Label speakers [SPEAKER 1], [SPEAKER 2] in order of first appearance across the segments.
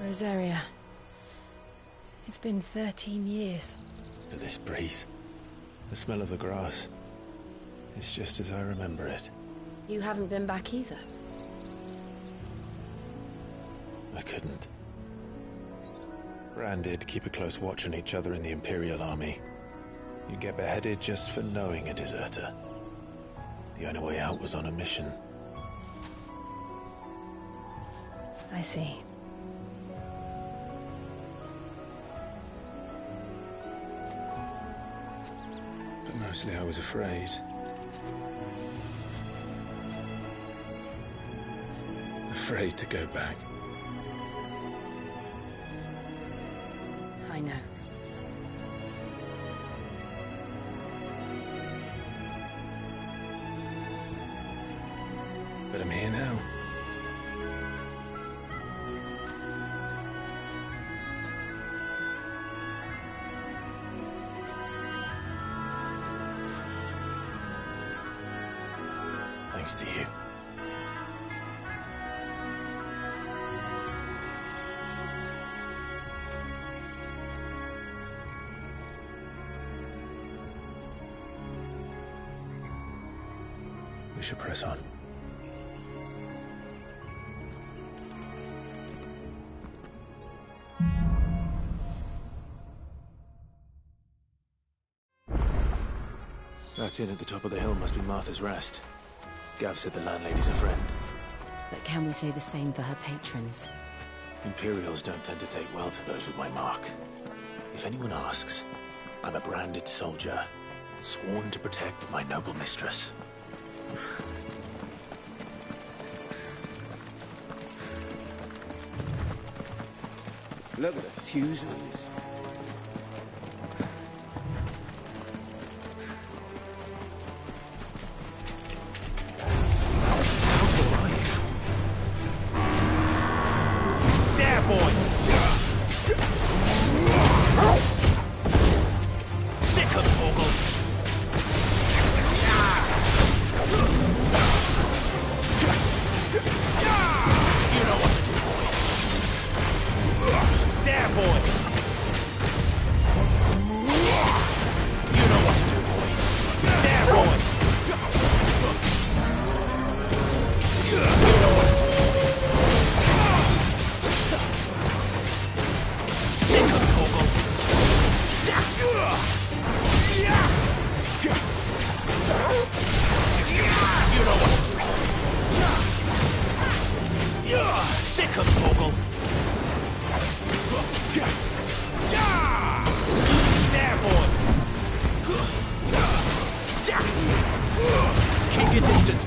[SPEAKER 1] Rosaria. It's been 13 years.
[SPEAKER 2] But this breeze, the smell of the grass, it's just as I remember it.
[SPEAKER 1] You haven't been back either.
[SPEAKER 2] I couldn't. Bran did keep a close watch on each other in the Imperial Army. You get beheaded just for knowing a deserter. The only way out was on a mission.
[SPEAKER 1] I see.
[SPEAKER 2] But mostly I was afraid. Afraid to go back.
[SPEAKER 1] I know.
[SPEAKER 2] But I'm here now. Thanks to you. We should press on. That inn at the top of the hill must be Martha's Rest. Gav said the landlady's a friend.
[SPEAKER 1] But can we say the same for her patrons?
[SPEAKER 2] Imperials don't tend to take well to those with my mark. If anyone asks, I'm a branded soldier, sworn to protect my noble mistress.
[SPEAKER 3] Look at the fuse on this.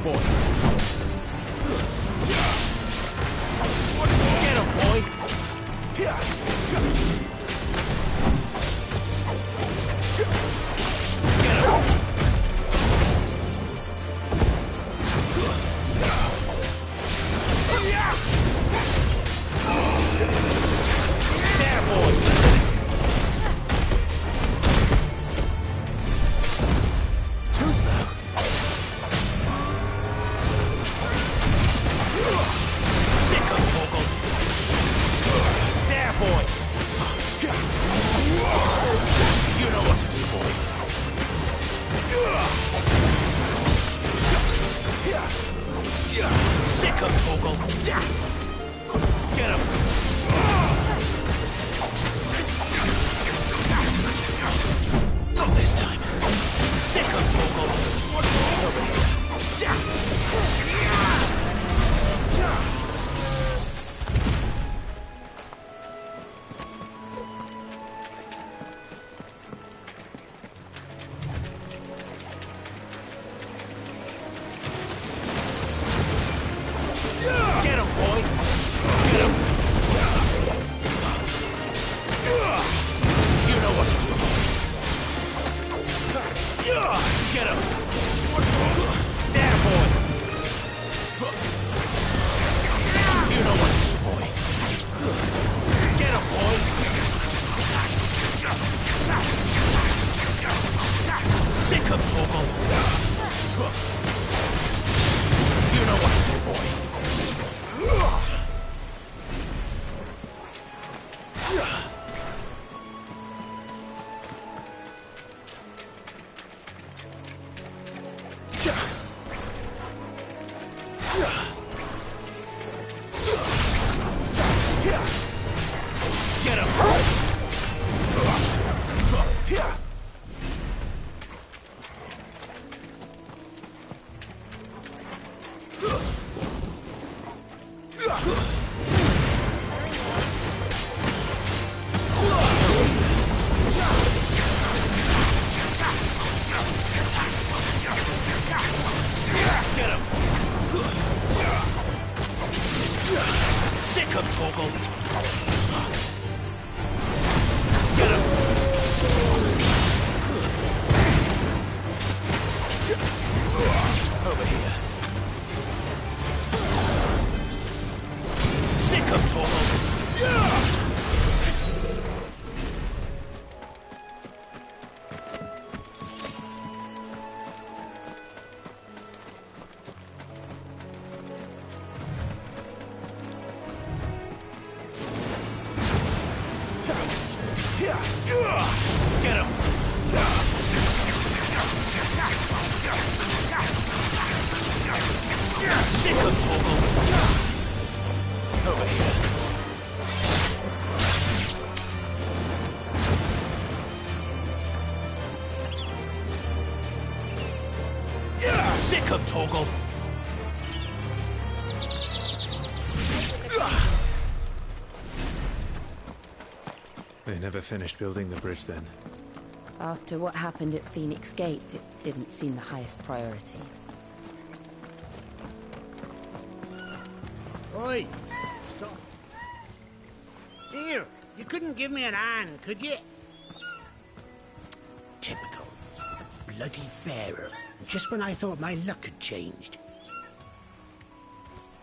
[SPEAKER 4] Boy!
[SPEAKER 2] toggle. Get him! Over here. Sick of toggle. Get him! Sick of toggle! Over here. Sick of toggle!
[SPEAKER 4] They never finished building the bridge then.
[SPEAKER 1] After what happened at Phoenix Gate, it didn't seem the highest priority.
[SPEAKER 3] Oi! Stop. Here, you couldn't give me an hand, could you? Typical. A bloody bearer. Just when I thought my luck had changed.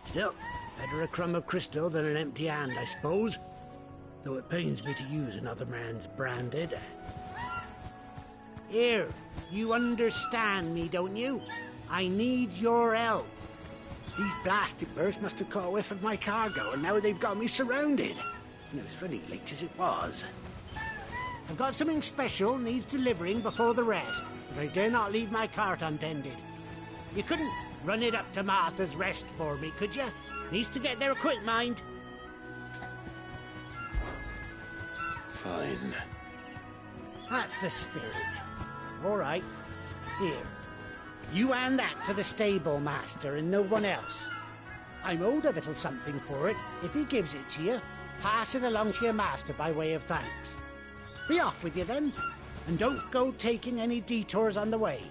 [SPEAKER 3] Still, better a crumb of crystal than an empty hand, I suppose. Though it pains me to use another man's branded. Here, you understand me, don't you? I need your help. These blasted birds must have caught a whiff of my cargo, and now they've got me surrounded. And it was really late as it was. I've got something special needs delivering before the rest, but I dare not leave my cart untended. You couldn't run it up to Martha's Rest for me, could you? Needs to get there quick, mind.
[SPEAKER 2] Fine.
[SPEAKER 3] That's the spirit. All right. Here. You hand that to the stable master and no one else. I'm owed a little something for it. If he gives it to you, pass it along to your master by way of thanks. Be off with you then, and don't go taking any detours on the way.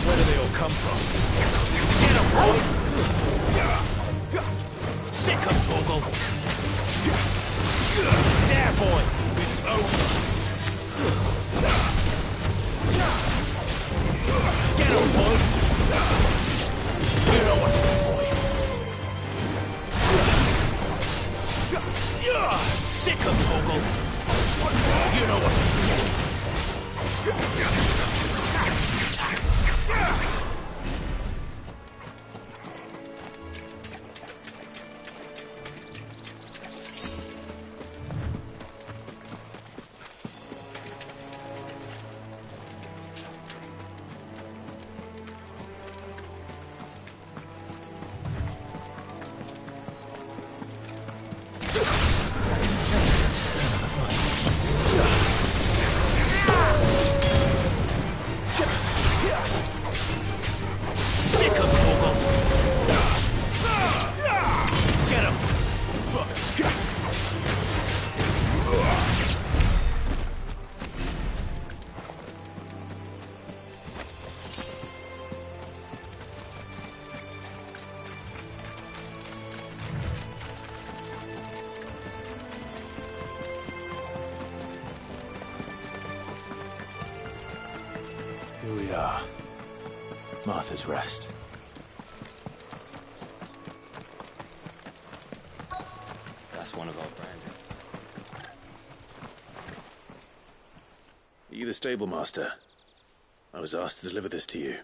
[SPEAKER 2] Where do they all come from? Get 'em, boy! Sick of toggle! There, boy! It's over! Get 'em, boy! You know what to do, boy! Sick of toggle! You know what to do. Sick of toggle! Get him! Here we are. Martha's Rest.
[SPEAKER 5] That's one of our branded.
[SPEAKER 2] Are you the stable master? I was asked to deliver this to you.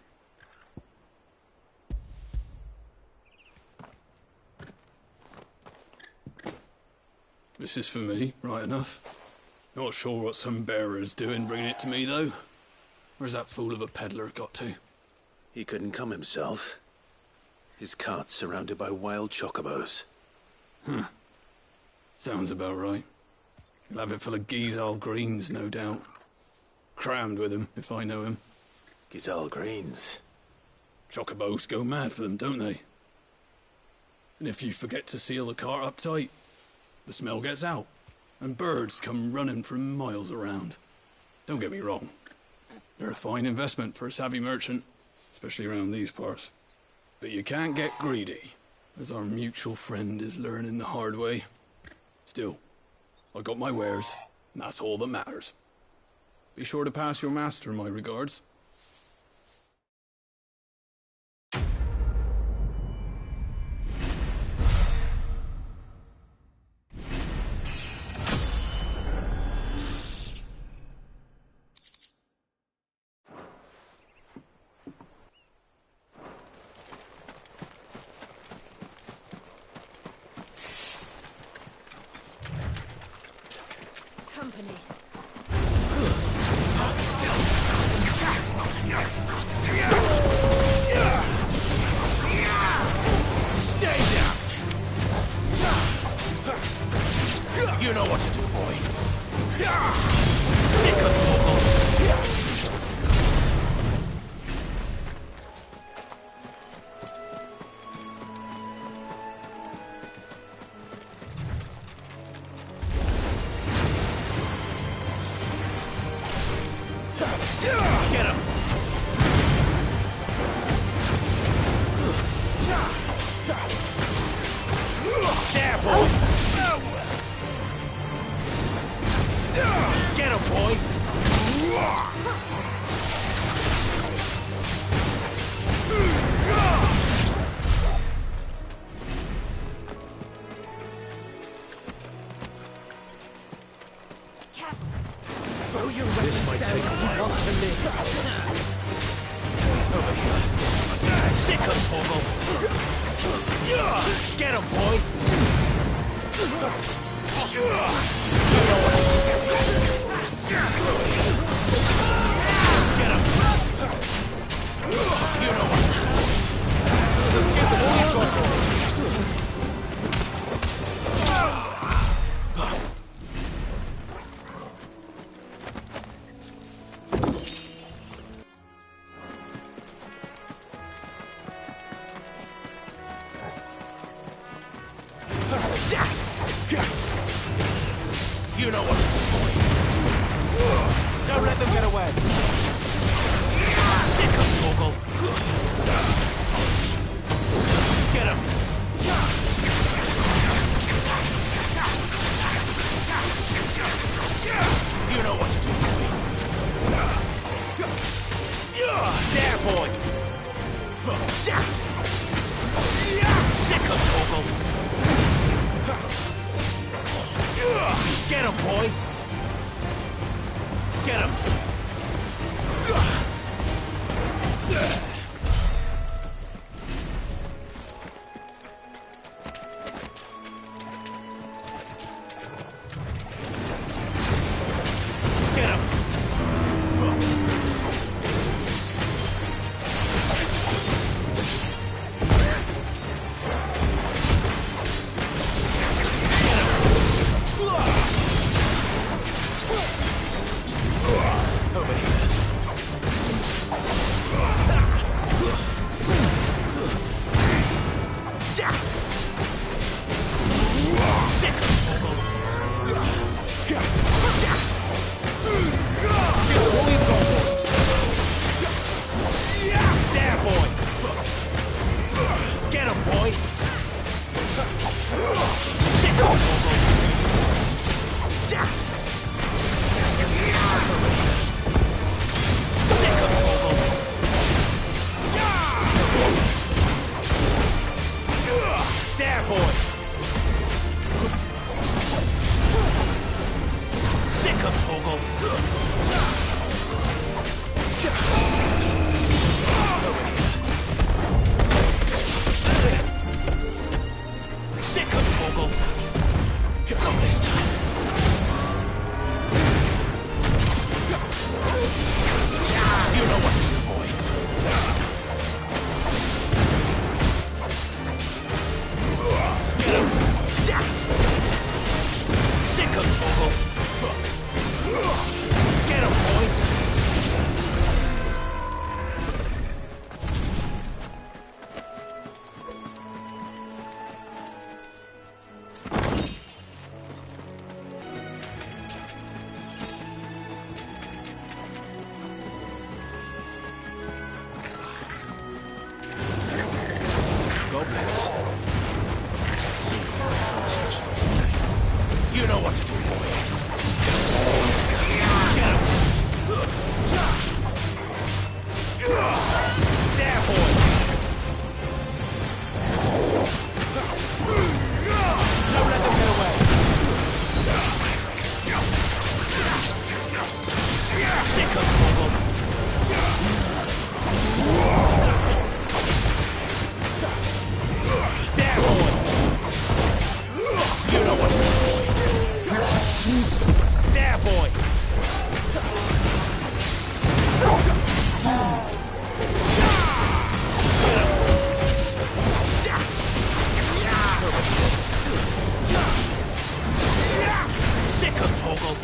[SPEAKER 6] This is for me, right enough. Not sure what some bearer's doing bringing it to me, though. Where's that fool of a peddler got to?
[SPEAKER 2] He couldn't come himself. His cart's surrounded by wild chocobos.
[SPEAKER 6] Huh. Sounds about right. He'll have it full of Geezal greens, no doubt. Crammed with him, if I know him.
[SPEAKER 2] Gazelle greens.
[SPEAKER 6] Chocobos go mad for them, don't they? And if you forget to seal the cart up tight, the smell gets out, and birds come running from miles around. Don't get me wrong. They're a fine investment for a savvy merchant, especially around these parts. But you can't get greedy, as our mutual friend is learning the hard way. Still, I got my wares, and that's all that matters. Be sure to pass your master my regards.
[SPEAKER 1] Company.
[SPEAKER 2] Stay down! You know what to do, boy. Sick of trouble. Get him! There, boy! Get him, boy! This might take a while. Over here. Sick of Toggle. Get him, boy. You know what to do. Get him. You know what to do. Give it all you've got, boy. You know what to do, boy. Don't let them get away. Sick of Toggle. Get him. You know what to do, boy. There, boy. Sick of Toggle. Get him, boy! Get him! Get him! goblins. You know what to do, boy. There, boy. Don't let them get away. Sick of trouble. There, boy. You know what to do, boy. There, boy. Sick of Toggle.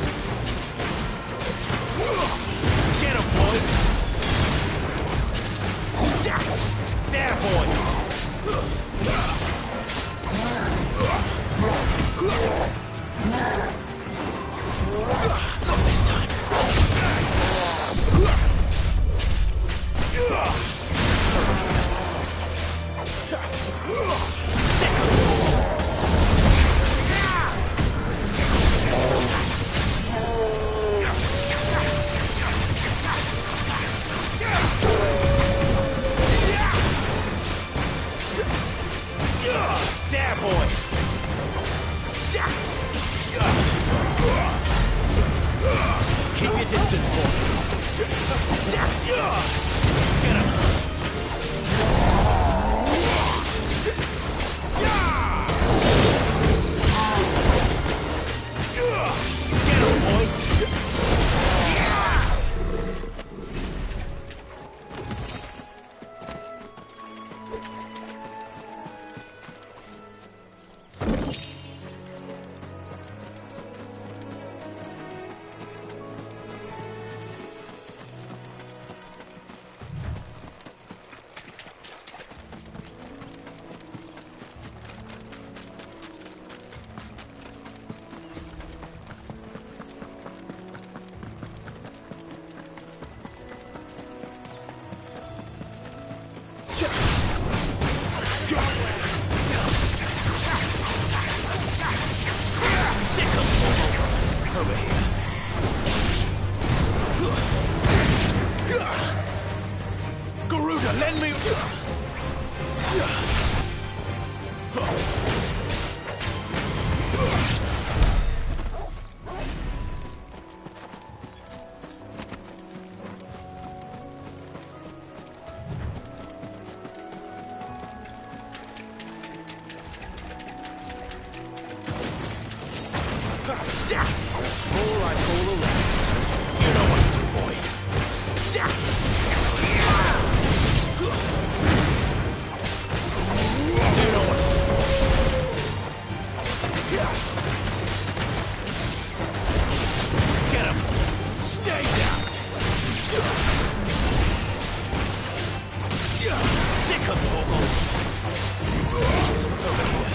[SPEAKER 2] Get him, boy. There, boy. Not this time. Sick of Toggle. There, boy. Keep your distance, boy. Get him. Get him, boy. Over here. Garuda, lend me. All right, all the rest. You know what to do, boy. You know what to do. Get him. Stay down. Sick of Toggle. Over here.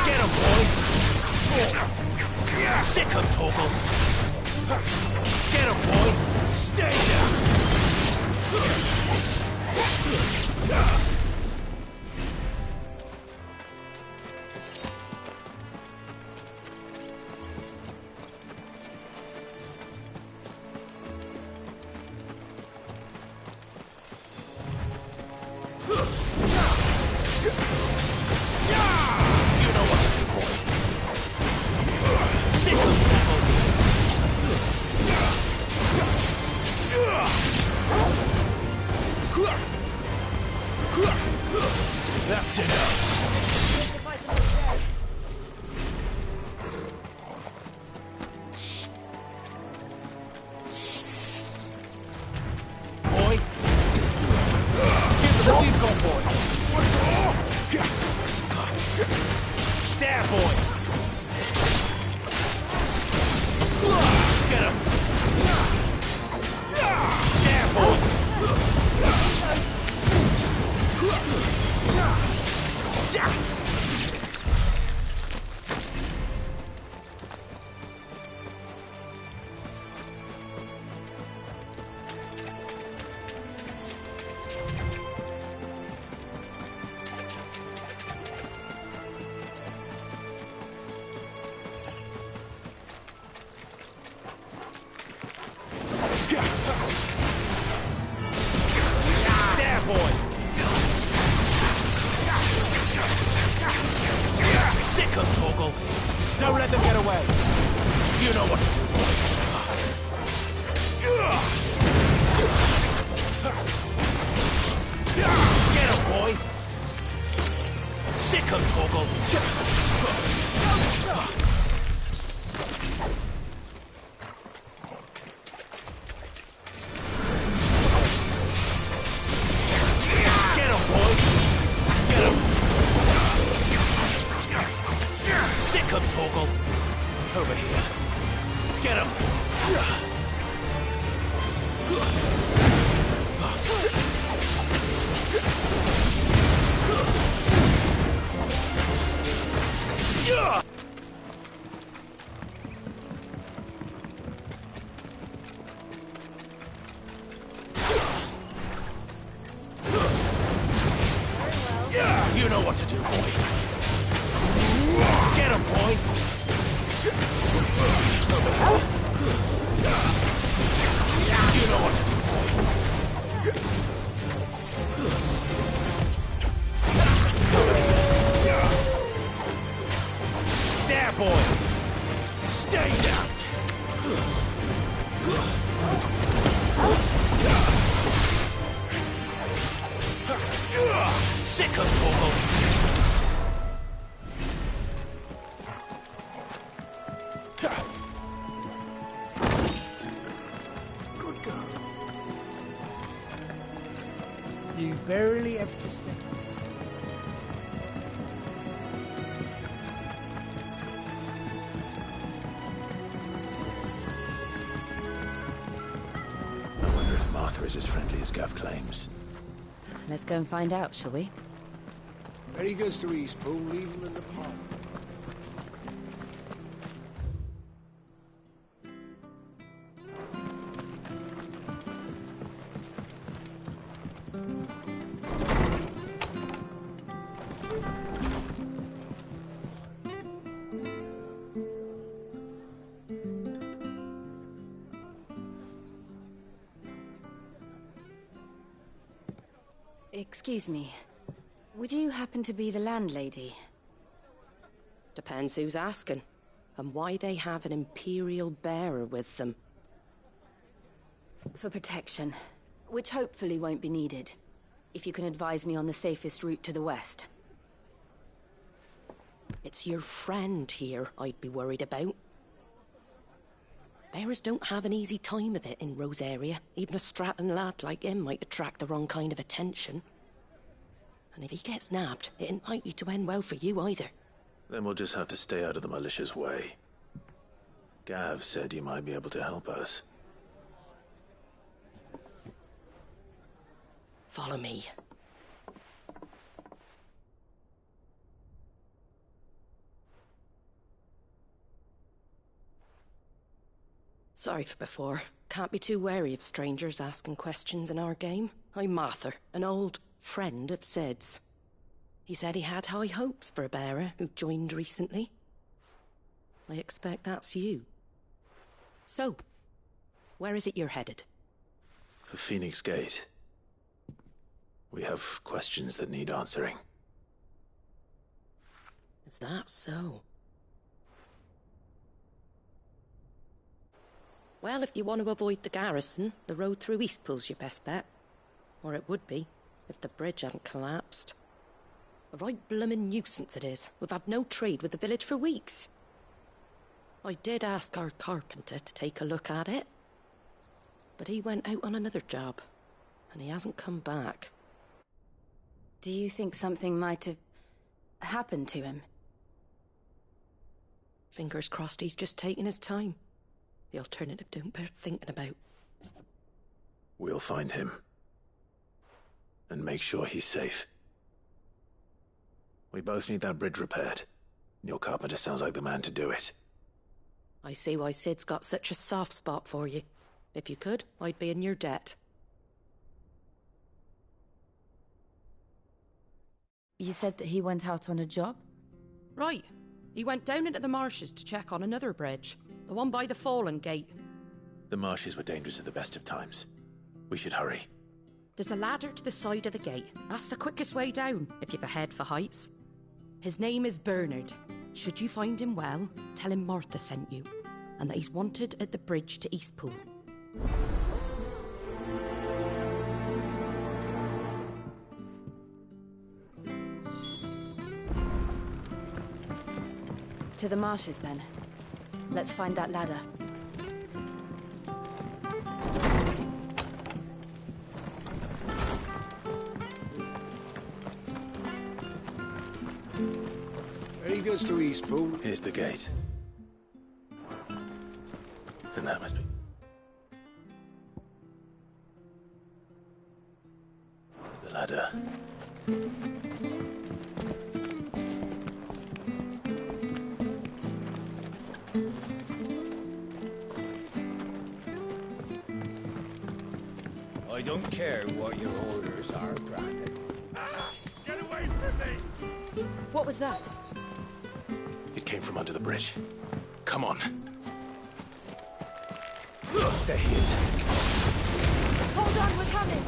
[SPEAKER 2] Get him, boy! Sick of Toggle! Get him, boy! Stay down! Huh! Don't let them get away. You know what to do, boy. Get him, boy. Sick him, Torgal. Get him, boy. Get him. Sick him, Torgal. Over here. Get him. You know what to do, boy. Get him, boy. You know what to do, boy. There, boy. Stay down. Sick of Torgal.
[SPEAKER 3] Good girl. You barely have to stay.
[SPEAKER 2] I wonder if Martha is as friendly as Gav claims.
[SPEAKER 1] Let's go and find out, shall we?
[SPEAKER 3] Very good to Eastpool, leave him in the park.
[SPEAKER 1] Excuse me. Would you happen to be the landlady?
[SPEAKER 7] Depends who's asking, and why they have an Imperial bearer with them.
[SPEAKER 1] For protection, which hopefully won't be needed. If you can advise me on the safest route to the west.
[SPEAKER 7] It's your friend here I'd be worried about. Bearers don't have an easy time of it in Rose area. Even a Stratton lad like him might attract the wrong kind of attention. And if he gets nabbed, it ain't likely to end well for you either.
[SPEAKER 2] Then we'll just have to stay out of the malicious way. Gav said you might be able to help us.
[SPEAKER 7] Follow me. Sorry for before. Can't be too wary of strangers asking questions in our game. I'm Martha, an old friend of Sid's. He said he had high hopes for a bearer who joined recently. I expect that's you. So, where is it you're headed?
[SPEAKER 2] For Phoenix Gate. We have questions that need answering.
[SPEAKER 7] Is that so? Well, if you want to avoid the garrison, the road through Eastpool's your best bet. Or it would be, if the bridge hadn't collapsed. A right bloomin' nuisance it is. We've had no trade with the village for weeks. I did ask our carpenter to take a look at it. But he went out on another job, and he hasn't come back.
[SPEAKER 1] Do you think something might have happened to him?
[SPEAKER 7] Fingers crossed he's just taking his time. The alternative don't bear thinking about.
[SPEAKER 2] We'll find him. And make sure he's safe. We both need that bridge repaired. Your carpenter sounds like the man to do it.
[SPEAKER 7] I see why Sid's got such a soft spot for you. If you could, I'd be in your debt.
[SPEAKER 1] You said that he went out on a job?
[SPEAKER 7] Right. He went down into the marshes to check on another bridge. The one by the Fallen Gate.
[SPEAKER 2] The marshes were dangerous at the best of times. We should hurry.
[SPEAKER 7] There's a ladder to the side of the gate. That's the quickest way down, if you've a head for heights. His name is Bernard. Should you find him well, tell him Martha sent you, and that he's wanted at the bridge to Eastpool.
[SPEAKER 1] To the marshes, then. Let's find that ladder.
[SPEAKER 3] He goes to Eastpool.
[SPEAKER 2] Here's the gate. And that must be... the ladder.
[SPEAKER 8] I don't care what your orders are, Granted.
[SPEAKER 6] Get away from me!
[SPEAKER 1] What was that?
[SPEAKER 2] It came from under the bridge. Come on.
[SPEAKER 8] There he is.
[SPEAKER 1] Hold on, we're coming!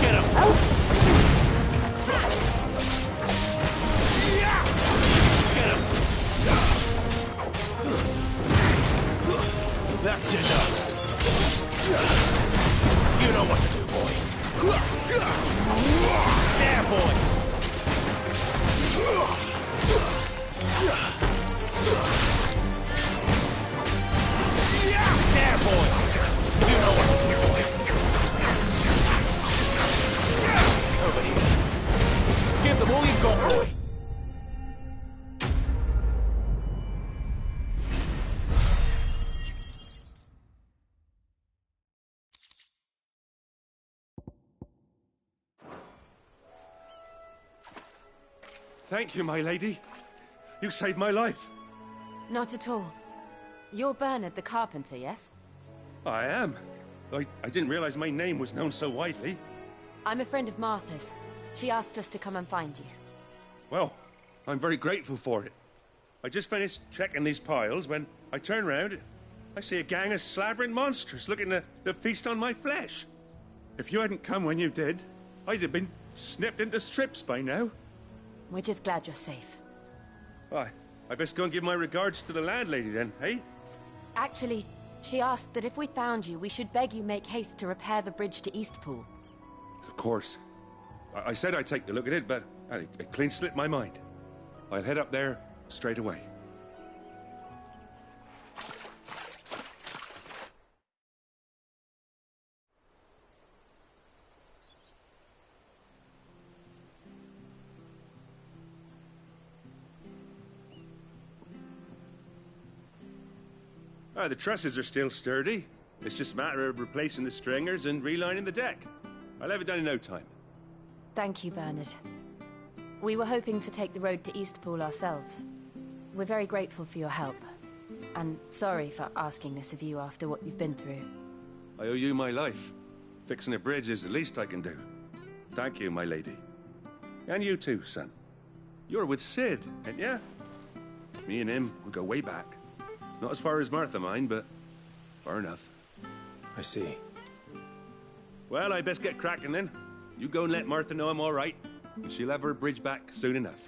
[SPEAKER 2] Get him! That's enough. You know what to do, boy. There, boy. There, boy. You know what to do, boy. Over here. Give them all you've got, boy.
[SPEAKER 6] Thank you, my lady. You saved my life.
[SPEAKER 1] Not at all. You're Bernard the carpenter, yes?
[SPEAKER 6] I am. I didn't realize my name was known so widely.
[SPEAKER 1] I'm a friend of Martha's. She asked us to come and find you.
[SPEAKER 6] Well, I'm very grateful for it. I just finished checking these piles when I turn round. I see a gang of slavering monsters looking to feast on my flesh. If you hadn't come when you did, I'd have been snipped into strips by now.
[SPEAKER 1] We're just glad you're safe.
[SPEAKER 6] Why, I best go and give my regards to the landlady then, eh?
[SPEAKER 1] Actually, she asked that if we found you, we should beg you make haste to repair the bridge to Eastpool.
[SPEAKER 6] Of course. I said I'd take a look at it, but it clean slipped my mind. I'll head up there straight away. The trusses are still sturdy. It's just a matter of replacing the stringers and relining the deck. I'll have it done in no time.
[SPEAKER 1] Thank you, Bernard. We were hoping to take the road to Eastpool ourselves. We're very grateful for your help. And sorry for asking this of you after what you've been through.
[SPEAKER 6] I owe you my life. Fixing a bridge is the least I can do. Thank you, my lady. And you too, son. You're with Sid, ain't ya? Me and him, we go way back. Not as far as Martha, mind, but far enough.
[SPEAKER 2] I see.
[SPEAKER 6] Well, I best get cracking then. You go and let Martha know I'm all right, and she'll have her bridge back soon enough.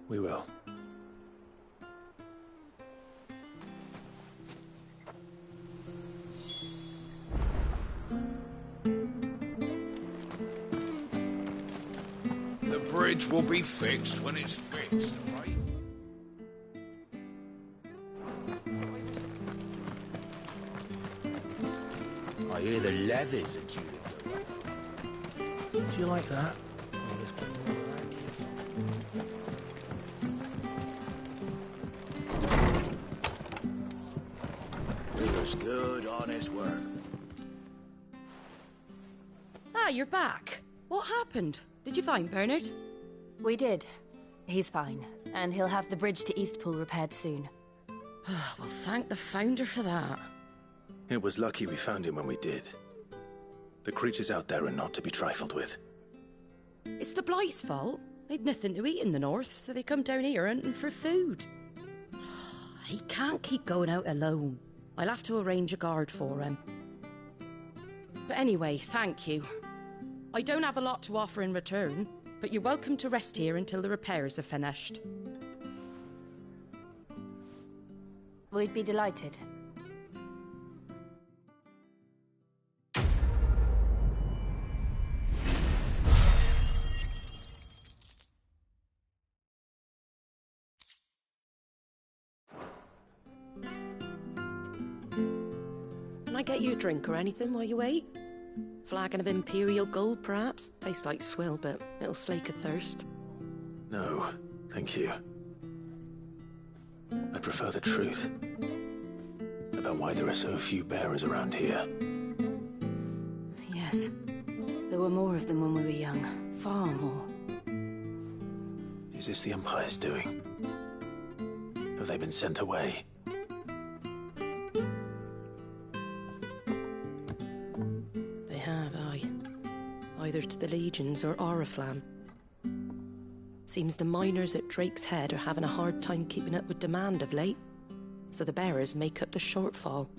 [SPEAKER 2] We will.
[SPEAKER 8] The bridge will be fixed when it's fixed, all right? I hear the leathers are due to go up. Do you like that? Oh, let's put more of that. Just good, honest work.
[SPEAKER 7] Ah, you're back. What happened? Did you find Bernard?
[SPEAKER 1] We did. He's fine, and he'll have the bridge to Eastpool repaired soon.
[SPEAKER 7] Well, thank the Founder for that.
[SPEAKER 2] It was lucky we found him when we did. The creatures out there are not to be trifled with.
[SPEAKER 7] It's the Blight's fault. They'd nothing to eat in the north, so they come down here hunting for food. He can't keep going out alone. I'll have to arrange a guard for him. But anyway, thank you. I don't have a lot to offer in return, but you're welcome to rest here until the repairs are finished.
[SPEAKER 1] We'd be delighted.
[SPEAKER 7] Can I get you a drink or anything while you wait? Flagon of Imperial Gold, perhaps? Tastes like swill, but it'll slake a thirst.
[SPEAKER 2] No, thank you. I prefer the truth about why there are so few bearers around here.
[SPEAKER 1] Yes. There were more of them when we were young. Far more.
[SPEAKER 2] Is this the Empire's doing? Have they been sent away?
[SPEAKER 7] They have, aye. Either to the Legions or Oriflamme. Seems the miners at Drake's Head are having a hard time keeping up with demand of late, so the bearers make up the shortfall.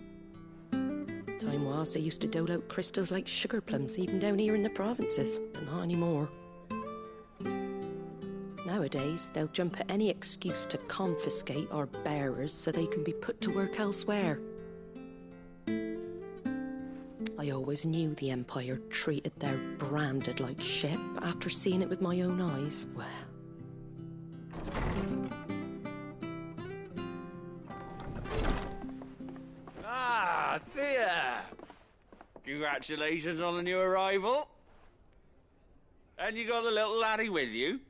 [SPEAKER 7] Time was they used to dole out crystals like sugar plums even down here in the provinces, but not anymore. Nowadays, they'll jump at any excuse to confiscate our bearers so they can be put to work elsewhere. I always knew the Empire treated their branded like shit, but after seeing it with my own eyes, well...
[SPEAKER 8] Ah, Thea! Congratulations on the new arrival. And you got the little laddie with you?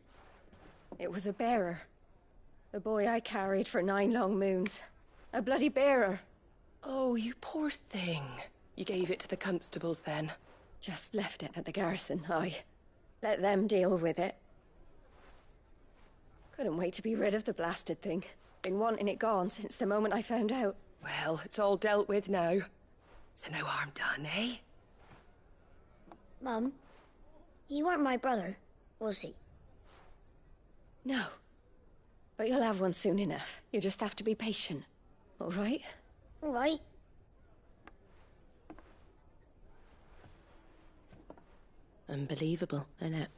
[SPEAKER 9] It was a bearer. The boy I carried for 9 long moons. A bloody bearer.
[SPEAKER 10] Oh, you poor thing. You gave it to the constables then?
[SPEAKER 9] Just left it at the garrison, aye. Let them deal with it. Couldn't wait to be rid of the blasted thing. Been wanting it gone since the moment I found out.
[SPEAKER 10] Well, it's all dealt with now. So no harm done, eh?
[SPEAKER 11] Mum, he weren't my brother, was he?
[SPEAKER 9] No. But you'll have one soon enough. You just have to be patient. All right?
[SPEAKER 11] All right.
[SPEAKER 7] Unbelievable, innit?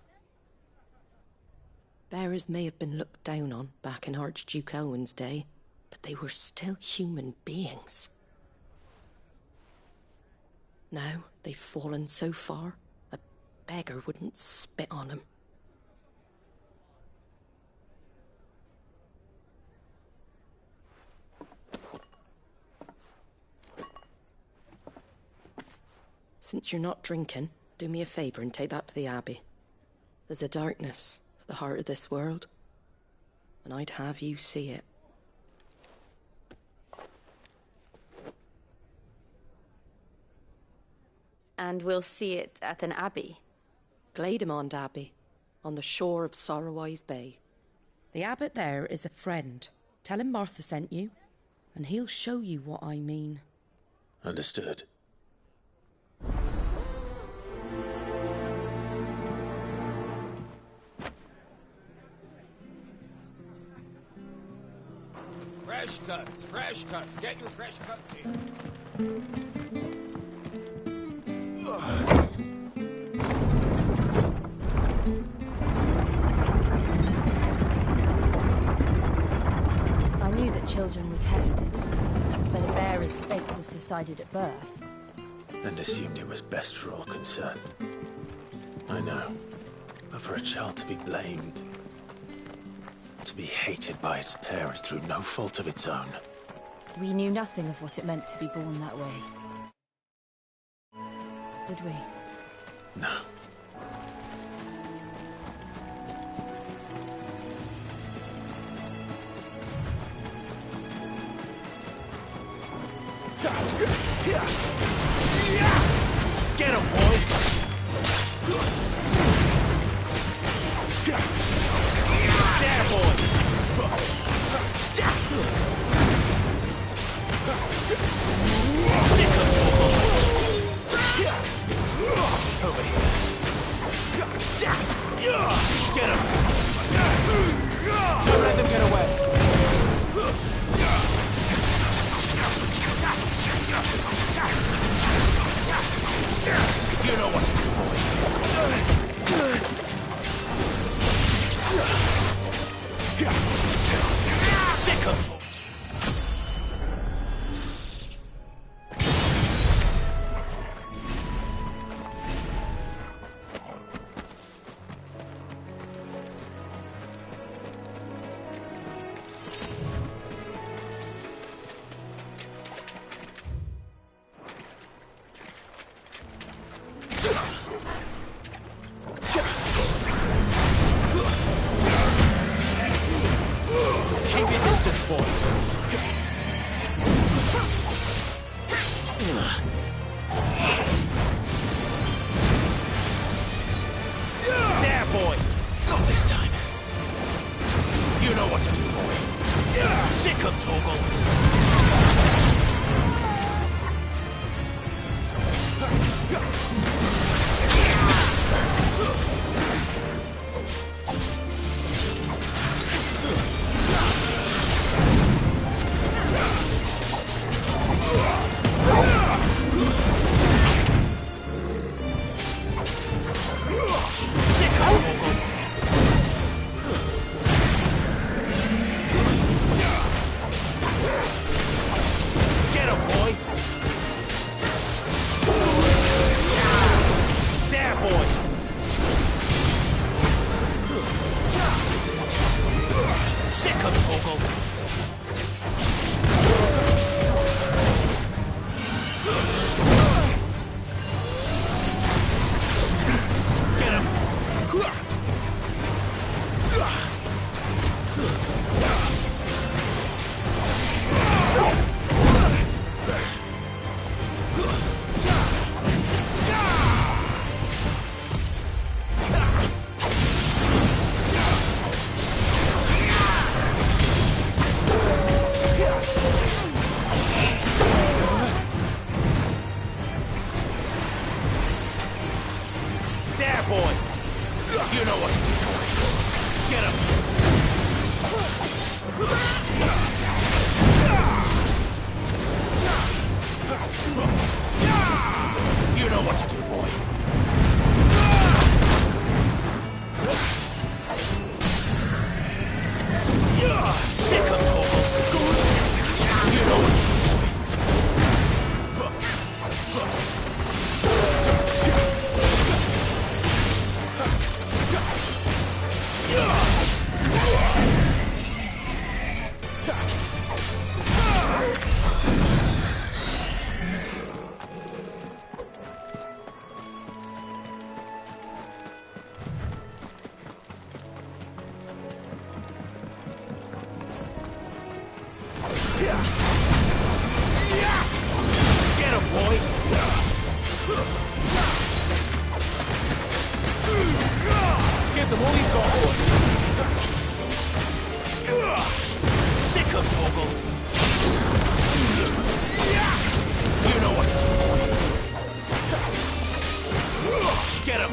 [SPEAKER 7] Bearers may have been looked down on back in Archduke Elwin's day, but they were still human beings. Now they've fallen so far, a beggar wouldn't spit on them. Since you're not drinking, do me a favour and take that to the Abbey. There's a darkness at the heart of this world, and I'd have you see it.
[SPEAKER 1] And we'll see it at an abbey?
[SPEAKER 7] Glademond Abbey, on the shore of Sorrowwise Bay. The abbot there is a friend. Tell him Martha sent you, and he'll show you what I mean.
[SPEAKER 2] Understood.
[SPEAKER 8] Fresh cuts. Get your fresh cuts here.
[SPEAKER 1] I knew that children were tested, that a bearer's fate was decided at birth.
[SPEAKER 2] And assumed it was best for all concerned. I know. But for a child to be blamed, to be hated by its parents through no fault of its own.
[SPEAKER 1] We knew nothing of what it meant to be born that way. Did we?
[SPEAKER 2] No. Get him, boy! There, boy! Sick of trouble! Over here. Get him! Don't let them get away! You know what to do, boy. Sick of trouble! Keep your distance, boy. There, boy. Not this time. You know what to do, boy. Sick of Torgal. Get him, boy! There, boy! Sick of Torgal! Get him! There, boy! You know what to do, boy. Get him! You know what to do, boy. Sick of Torgal. You know what to do, boy. Get him, boy! Give them all you've got, boy! Sick of Torgal! You know what to do, boy! Get him!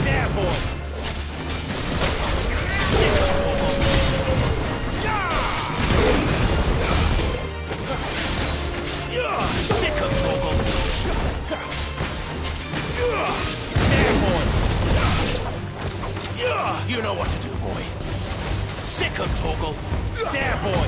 [SPEAKER 2] There, boy! Sick of Torgal! Sick of Torgal! There, boy! You know what to do, boy. Sick of Torgal! There, boy!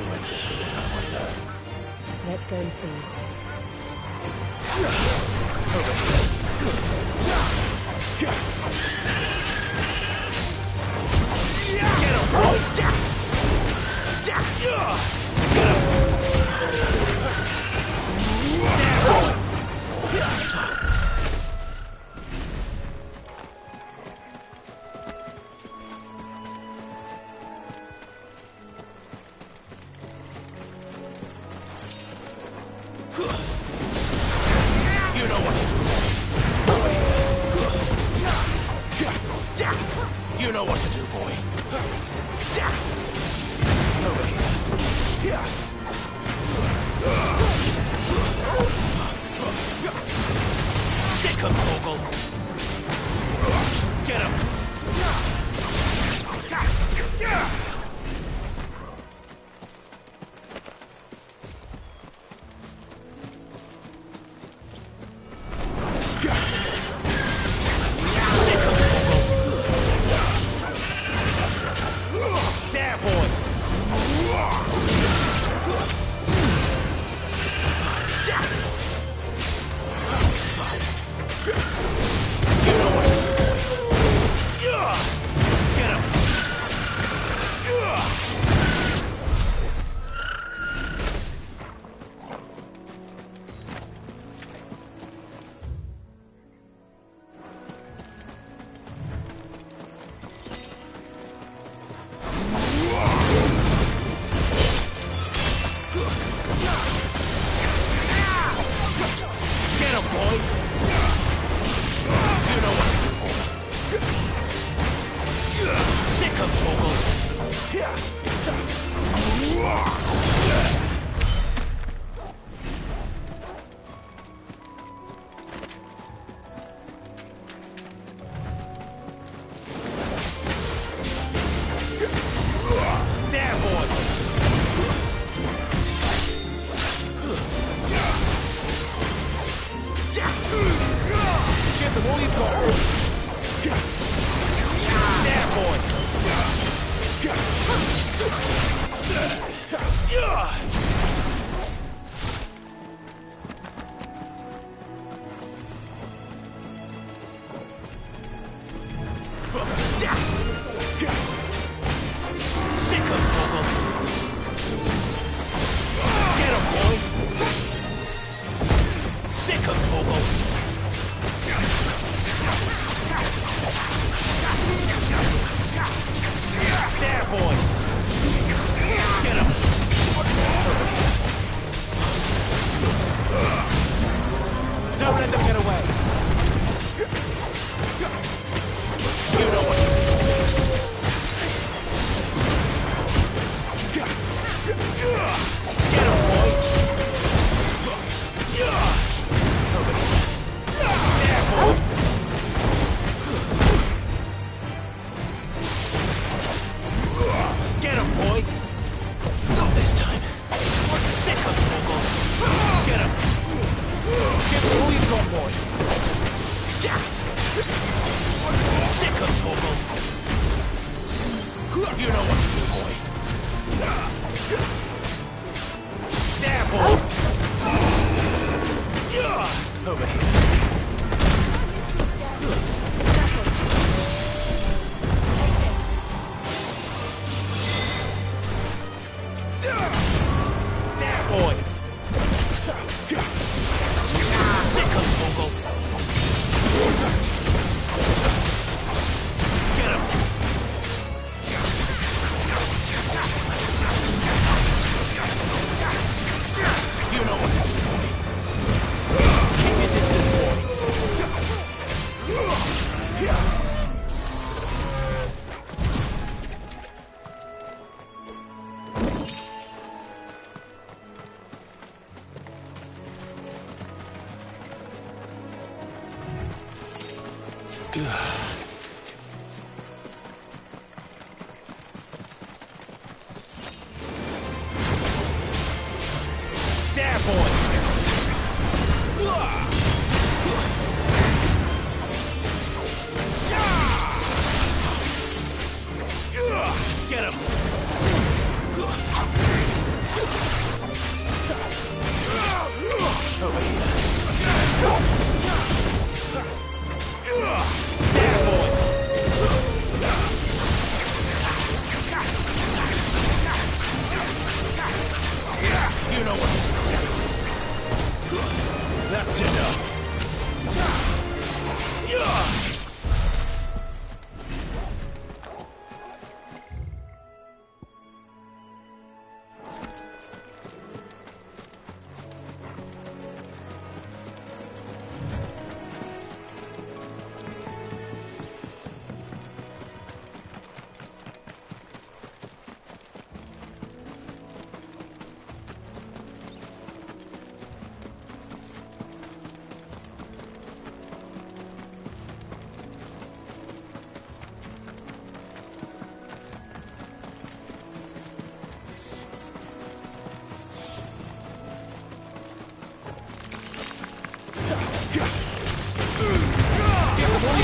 [SPEAKER 2] who enters within that window.
[SPEAKER 1] Let's go and see.
[SPEAKER 2] You know what to do, boy. Over here. Sick him, Torgal. Get him.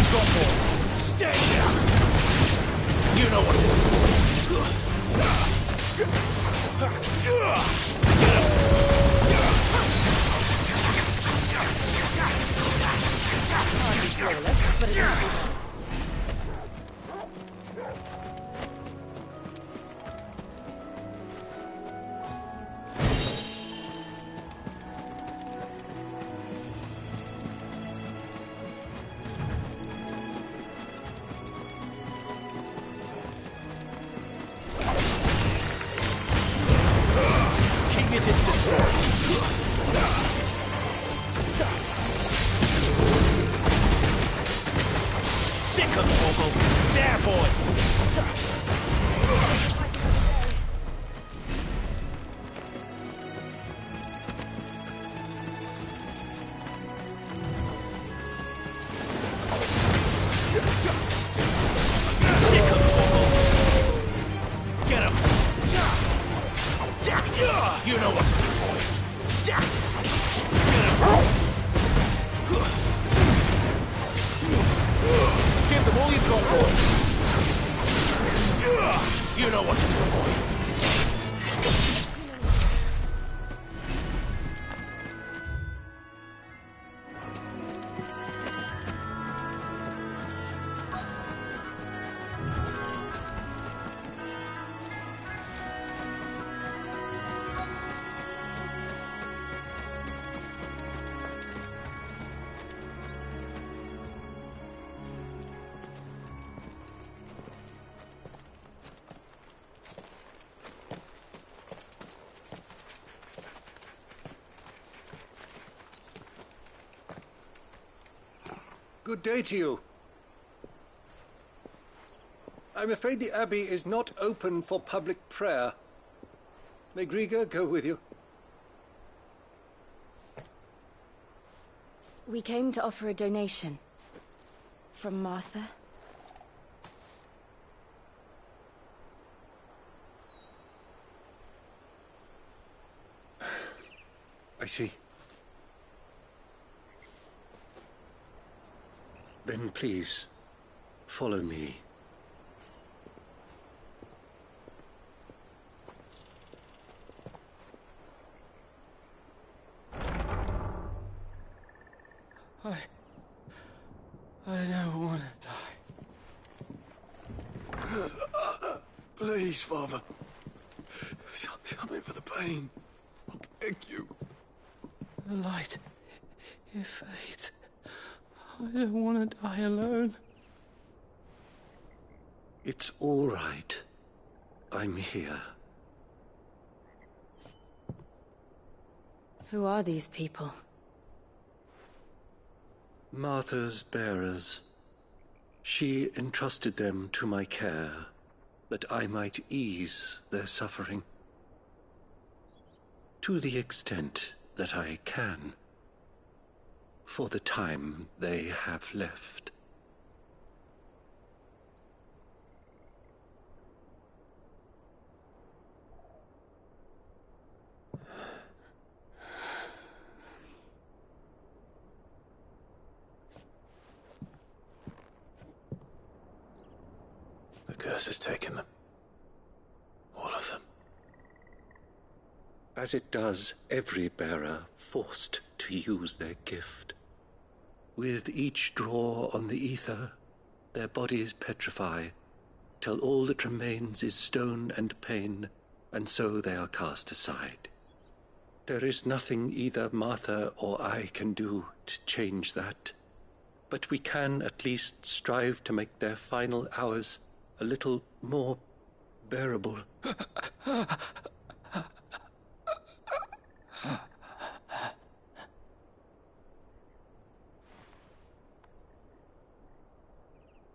[SPEAKER 2] you've got, boy. Stay down. You know what to do.
[SPEAKER 7] Hardly flawless, but it isn't bad.
[SPEAKER 2] Keep your distance, boy. Sick of Torgal. There, boy. Sick of Torgal. Get him. You know what to do, boy. Get him. Give them all you've got, boy. You know what to do, boy.
[SPEAKER 12] Good day to you. I'm afraid the Abbey is not open for public prayer. May Grieger go with you?
[SPEAKER 1] We came to offer a donation. From Martha.
[SPEAKER 12] I see. Then please, follow me.
[SPEAKER 8] I don't want to die.
[SPEAKER 2] Please, Father. Come in for the pain. I beg you.
[SPEAKER 8] The light, it fades. I don't want to die alone.
[SPEAKER 12] It's all right. I'm here.
[SPEAKER 1] Who are these people?
[SPEAKER 12] Martha's bearers. She entrusted them to my care, that I might ease their suffering. To the extent that I can, for the time they have left.
[SPEAKER 2] The curse has taken them. All of them.
[SPEAKER 12] As it does every bearer forced to use their gift. With each draw on the ether, their bodies petrify, till all that remains is stone and pain, and so they are cast aside. There is nothing either Martha or I can do to change that, but we can at least strive to make their final hours a little more bearable.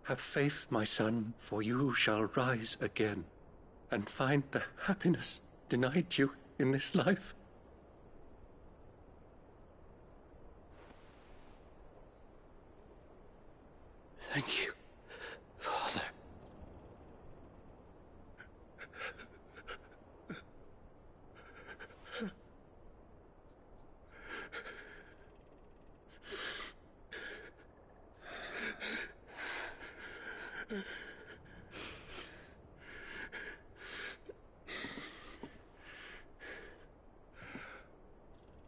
[SPEAKER 12] Have faith, my son, for you shall rise again and find the happiness denied you in this life.
[SPEAKER 8] Thank you, Father.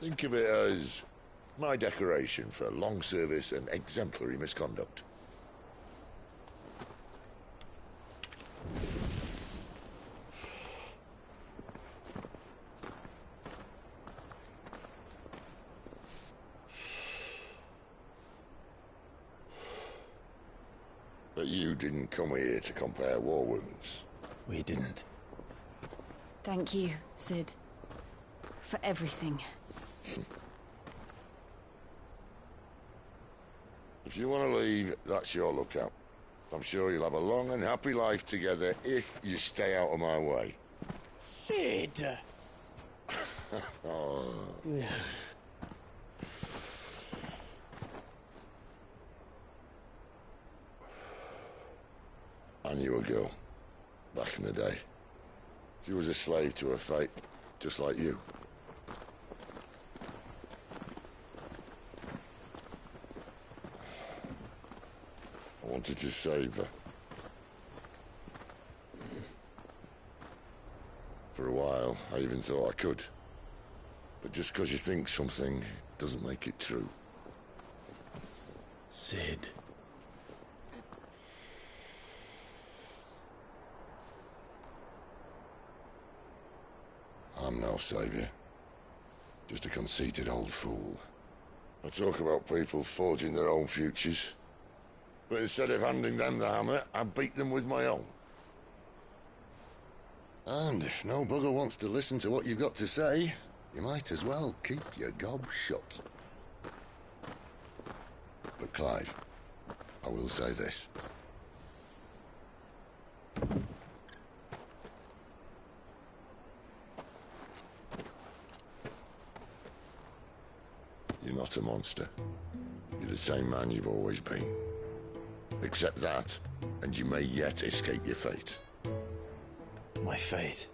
[SPEAKER 13] Think of it as my decoration for long service and exemplary misconduct. But you didn't come here to compare war wounds.
[SPEAKER 2] We didn't.
[SPEAKER 1] Thank you, Sid. For everything.
[SPEAKER 13] If you want to leave, that's your lookout. I'm sure you'll have a long and happy life together if you stay out of my way.
[SPEAKER 14] Sid!
[SPEAKER 13] Oh. I knew a girl, back in the day. She was a slave to her fate, just like you. I wanted to save her. For a while, I even thought I could. But just because you think something doesn't make it true.
[SPEAKER 2] Sid.
[SPEAKER 13] I'm no savior. Just a conceited old fool. I talk about people forging their own futures. But instead of handing them the hammer, I beat them with my own. And if no bugger wants to listen to what you've got to say, you might as well keep your gob shut. But Clive, I will say this. You're not a monster. You're the same man you've always been. Accept that, and you may yet escape your fate.
[SPEAKER 2] My fate?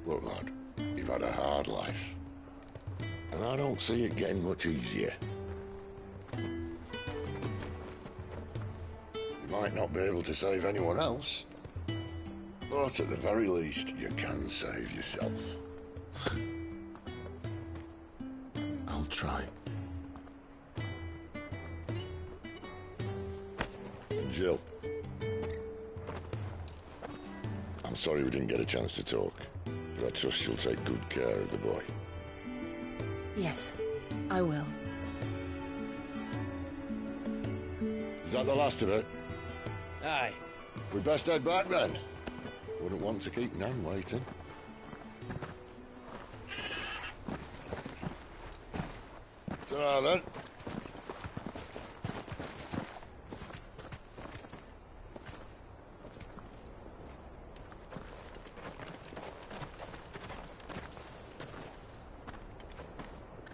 [SPEAKER 13] Look, lad, you've had a hard life. And I don't see it getting much easier. You might not be able to save anyone else, but at the very least, you can save yourself.
[SPEAKER 2] I'll try.
[SPEAKER 13] And Jill, I'm sorry we didn't get a chance to talk, but I trust she'll take good care of the boy.
[SPEAKER 1] Yes, I will.
[SPEAKER 13] Is that the last of it?
[SPEAKER 14] Aye.
[SPEAKER 13] We best head back then. Wouldn't want to keep Nan waiting. Ta-ra then.